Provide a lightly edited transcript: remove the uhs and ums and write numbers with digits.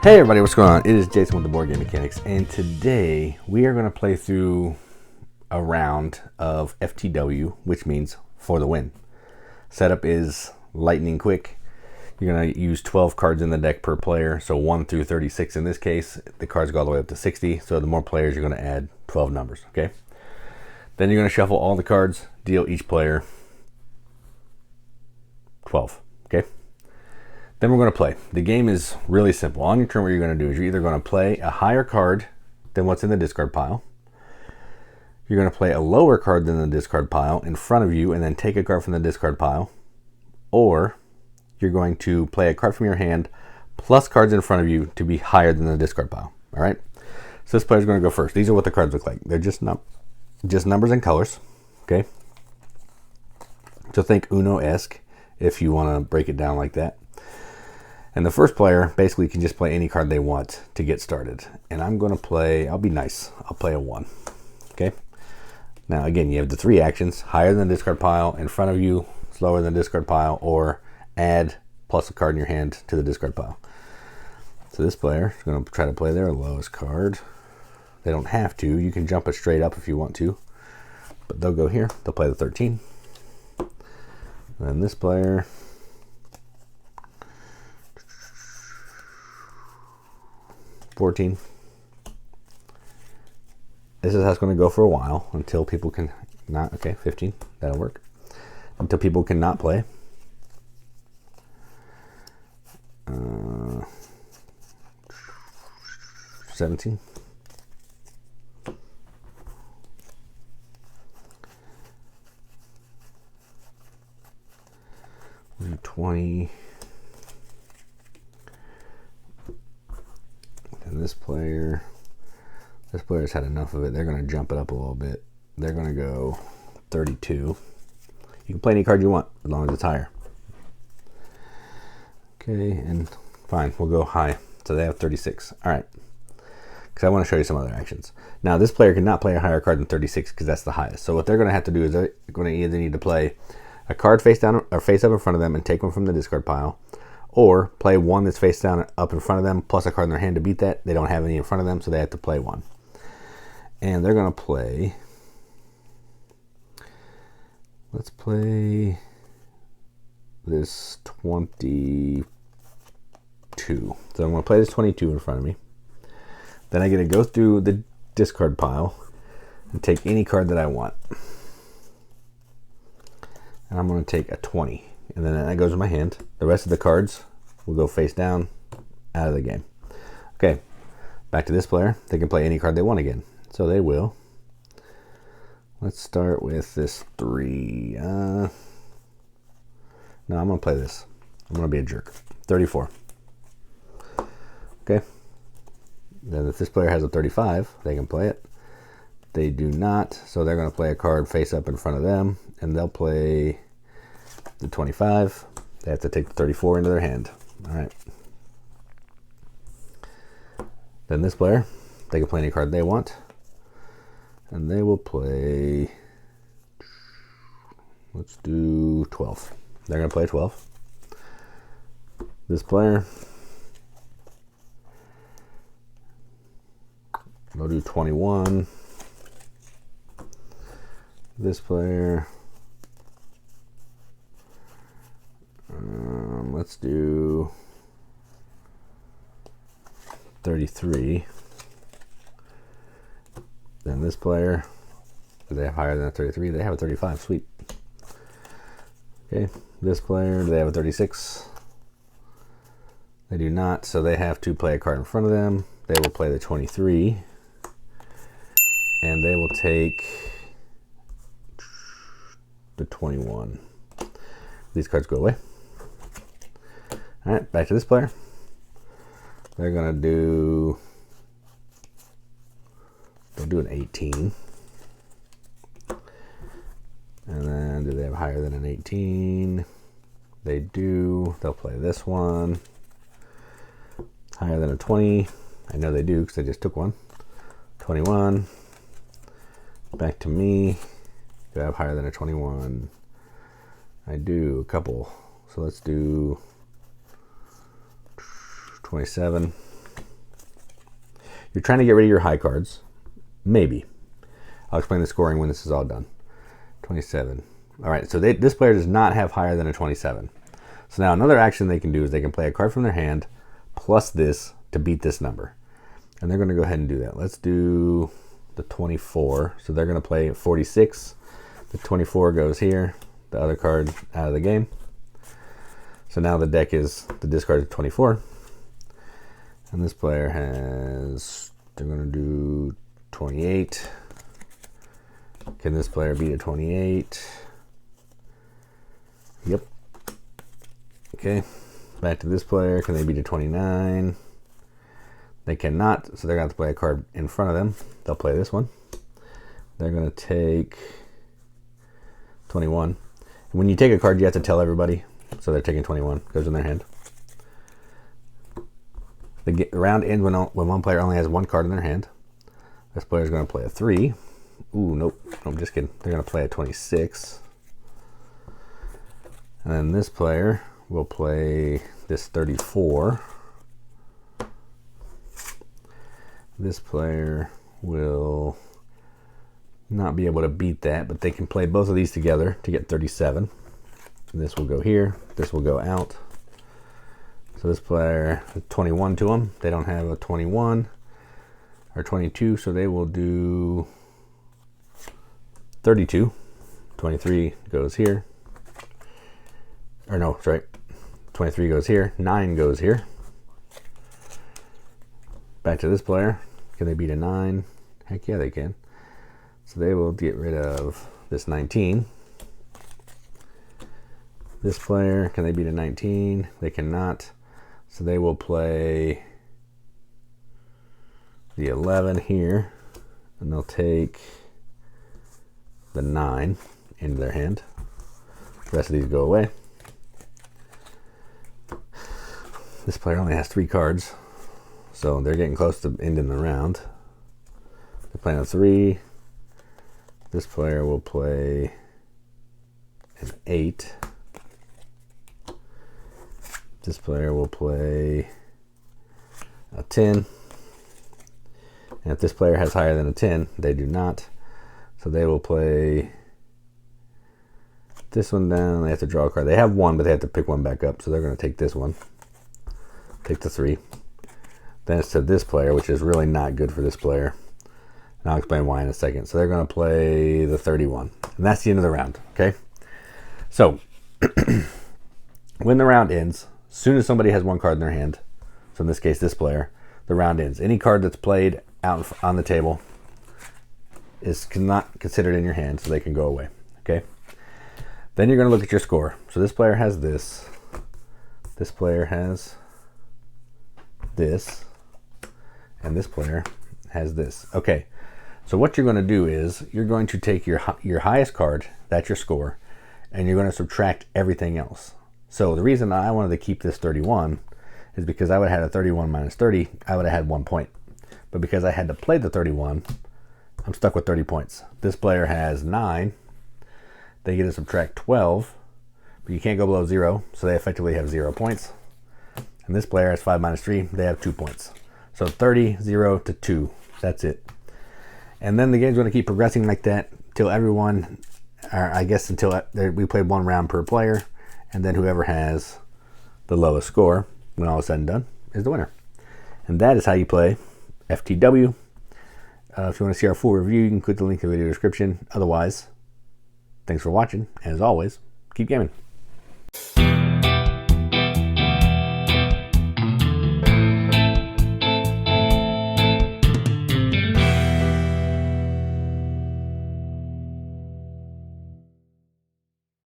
Hey everybody, what's going on? It is Jason with the Board Game Mechanics, and today we are going to play through a round of FTW, which means for the win. Setup is lightning quick. You're going to use 12 cards in the deck per player, so 1 through 36 in this case. The cards go all the way up to 60, so the more players you're going to add 12 numbers, okay? Then you're going to shuffle all the cards, deal each player 12, okay? Then we're going to play. The game is really simple. On your turn, what you're going to do is you're either going to play a higher card than what's in the discard pile. You're going to play a lower card than the discard pile in front of you and then take a card from the discard pile. Or you're going to play a card from your hand plus cards in front of you to be higher than the discard pile. All right? So this player's going to go first. These are what the cards look like. They're just numbers and colors. Okay? So think Uno-esque if you want to break it down like that. And the first player basically can just play any card they want to get started. And I'm going to play, I'll be nice, I'll play a 1. Okay? Now again, you have the 3 actions, higher than the discard pile, in front of you, slower than the discard pile, or add plus a card in your hand to the discard pile. So this player is going to try to play their lowest card. They don't have to. You can jump it straight up if you want to. But they'll go here. They'll play the 13. And this player... 14. This is how it's going to go for a while until people can not. Okay, 15. That'll work. Until people cannot play. 17. 20. And this player's had enough of it. They're going to jump it up a little bit. They're going to go 32. You can play any card you want as long as it's higher. Okay, and fine, we'll go high. So they have 36. All right. Because I want to show you some other actions. Now, this player cannot play a higher card than 36 because that's the highest. So what they're going to have to do is they're going to either need to play a card face down or face up in front of them and take one from the discard pile, or play one that's face down up in front of them plus a card in their hand to beat that. They don't have any in front of them, so they have to play one. And they're going to play... Let's play this 22. So I'm going to play this 22 in front of me. Then I get to go through the discard pile and take any card that I want. And I'm going to take a 20. And then that goes in my hand. The rest of the cards will go face down, out of the game. Okay, back to this player. They can play any card they want again. So they will. Let's start with this 3. No, I'm going to play this. I'm going to be a jerk. 34. Okay. Then if this player has a 35, they can play it. They do not, so they're going to play a card face up in front of them, and they'll play the 25. They have to take the 34 into their hand. All right. Then this player, they can play any card they want, and they will play, let's do 12. They're going to play 12. This player, they'll do 21. This player, let's do 33. Then this player, do they have higher than a 33? They have a 35. Sweet. Okay. This player, do they have a 36? They do not, so they have to play a card in front of them. They will play the 23. And they will take the 21. These cards go away. All right, back to this player. They're going to do... They'll do an 18. And then, do they have higher than an 18? They do. They'll play this one. Higher than a 20. I know they do because they just took one. 21. Back to me. Do I have higher than a 21? I do, a couple. So let's do 27. You're trying to get rid of your high cards. Maybe. I'll explain the scoring when this is all done. 27. All right, so this player does not have higher than a 27. So now another action they can do is they can play a card from their hand plus this to beat this number. And they're going to go ahead and do that. Let's do the 24. So they're going to play 46. The 24 goes here. The other card out of the game. So now the deck is the discard of 24. And this player has, they're going to do 28. Can this player beat a 28? Yep. Okay. Back to this player. Can they beat a 29? They cannot, so they're going to have to play a card in front of them. They'll play this one. They're going to take 21. When you take a card, you have to tell everybody. So they're taking 21. Goes in their hand. The round ends when one player only has one card in their hand. This player is going to play a 3. Ooh, nope. I'm just kidding. They're going to play a 26. And then this player will play this 34. This player will not be able to beat that, but they can play both of these together to get 37. And this will go here. This will go out. So this player, 21 to them. They don't have a 21 or 22, so they will do 32. 23 goes here. Or no, sorry. 23 goes here. 9 goes here. Back to this player. Can they beat a 9? Heck yeah, they can. So they will get rid of this 19. This player, can they beat a 19? They cannot. So they will play the 11 here. And they'll take the 9 into their hand. The rest of these go away. This player only has 3 cards. So they're getting close to ending the round. They're playing a 3. This player will play an 8. This player will play a 10. And if this player has higher than a 10, they do not. So they will play this one down. They have to draw a card. They have 1, but they have to pick one back up. So they're going to take this one. Take the 3. Then it's to this player, which is really not good for this player. And I'll explain why in a second. So they're going to play the 31. And that's the end of the round, okay? So, when the round ends, as soon as somebody has one card in their hand, so in this case this player, the round ends. Any card that's played out on the table is not considered in your hand, so they can go away, okay? Then you're going to look at your score. So this player has this. This player has this. And this player has this. Okay, so what you're going to do is you're going to take your highest card, that's your score, and you're going to subtract everything else. So the reason I wanted to keep this 31 is because I would have had a 31 minus 30, I would have had 1 point. But because I had to play the 31, I'm stuck with 30 points. This player has 9. They get to subtract 12, but you can't go below 0, so they effectively have 0 points. And this player has 5 minus 3, they have 2 points. So 30, 0 to 2, that's it. And then the game's going to keep progressing like that until everyone, or I guess until we played 1 round per player, and then whoever has the lowest score, when all is said and done, is the winner. And that is how you play FTW. If you want to see our full review, you can click the link in the video description. Otherwise, thanks for watching. And as always, keep gaming.